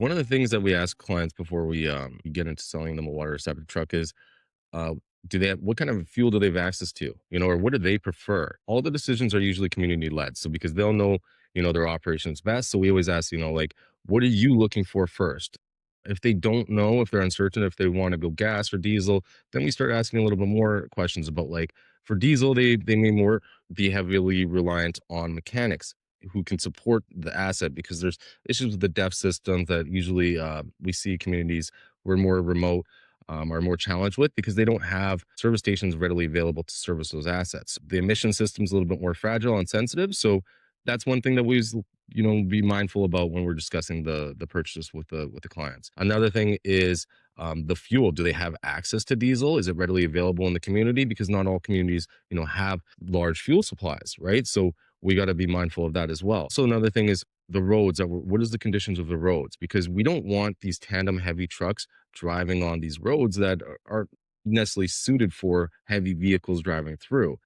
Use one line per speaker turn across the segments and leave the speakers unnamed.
One of the things that we ask clients before we get into selling them a water or septic truck is, uh, do they have what kind of fuel do they have access to? Or what do they prefer? All the decisions are usually community led. So because they'll know, their operations best. So we always ask, like, what are you looking for first? If they don't know, if they're uncertain, if they want to go gas or diesel, then we start asking a little bit more questions about, like, for diesel, they may more be heavily reliant on mechanics who can support the asset because there's issues with the DEF system that usually we see communities who are more remote are more challenged with because they don't have service stations readily available to service those assets. The emission system is a little bit more fragile and sensitive, so that's one thing that we be mindful about when we're discussing the purchase with the clients. Another thing is the fuel. Do they have access to diesel? Is it readily available in the community? Because not all communities have large fuel supplies, right? So we got to be mindful of that as well. So another thing is the roads. What is the conditions of the roads? Because we don't want these tandem heavy trucks driving on these roads that aren't necessarily suited for heavy vehicles driving through.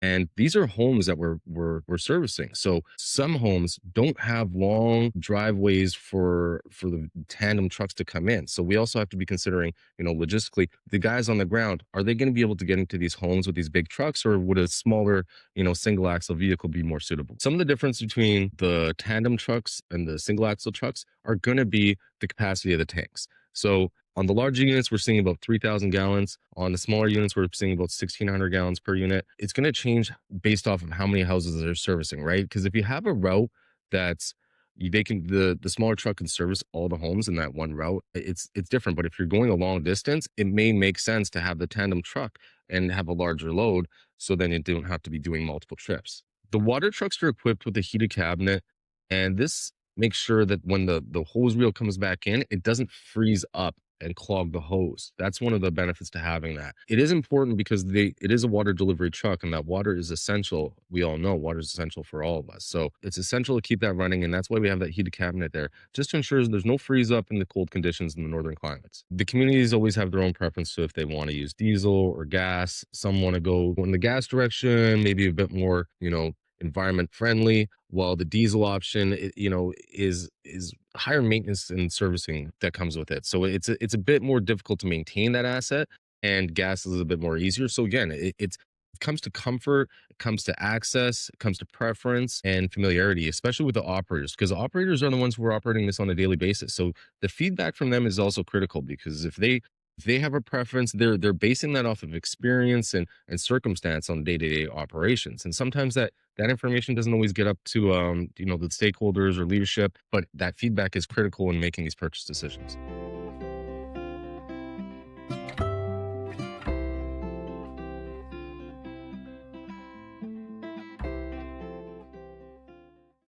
And these are homes that we're servicing. So some homes don't have long driveways for the tandem trucks to come in. So we also have to be considering, logistically, the guys on the ground, are they going to be able to get into these homes with these big trucks, or would a smaller, single axle vehicle be more suitable? Some of the difference between the tandem trucks and the single axle trucks are going to be the capacity of the tanks. So on the larger units, we're seeing about 3,000 gallons. On the smaller units, we're seeing about 1,600 gallons per unit. It's going to change based off of how many houses they're servicing, right? Because if you have a route that's they can the smaller truck can service all the homes in that one route. It's different. But if you're going a long distance, it may make sense to have the tandem truck and have a larger load, so then you don't have to be doing multiple trips. The water trucks are equipped with a heated cabinet, and this makes sure that when the hose reel comes back in, it doesn't freeze up and clog the hose. That's one of the benefits to having that. It is important because it is a water delivery truck, and that water is essential. We all know water is essential for all of us. So it's essential to keep that running, and that's why we have that heated cabinet there, just to ensure there's no freeze up in the cold conditions in the northern climates. The communities always have their own preference to if they want to use diesel or gas. Some want to go in the gas direction, maybe a bit more, environment friendly, while the diesel option is higher maintenance and servicing that comes with it. So it's a bit more difficult to maintain that asset, and gas is a bit more easier. So again, it comes to comfort, it comes to access, it comes to preference and familiarity, especially with the operators, because the operators are the ones who are operating this on a daily basis. So the feedback from them is also critical, because if they have a preference, they're basing that off of experience and circumstance on day-to-day operations. And sometimes that information doesn't always get up to the stakeholders or leadership, but that feedback is critical in making these purchase decisions.